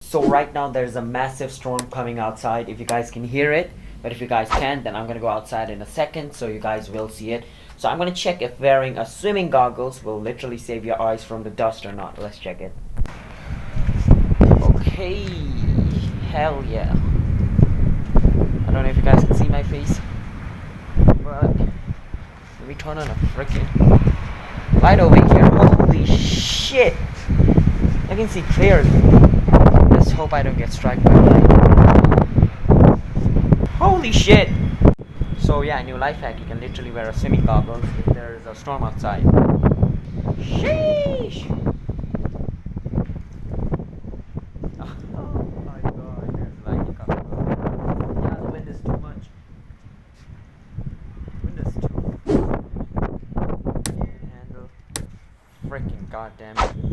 So right now there's a massive storm coming outside, if you guys can hear it. But if you guys can't, then I'm gonna go outside in a second so you guys will see it. So I'm gonna check if wearing a swimming goggles will literally save your eyes from the dust or not. Let's check it. Okay, hell yeah. I don't know if you guys can see my face, but let me turn on a freaking light over here. Holy shit! I can see clearly. Let's hope I don't get struck by lightning. Holy shit! So yeah, new life hack, you can literally wear a swimming goggles if there is a storm outside. Sheesh! Oh my god, there's lightning coming. Yeah, the wind is too much. Wind is too. Can't handle. Freaking goddamn it.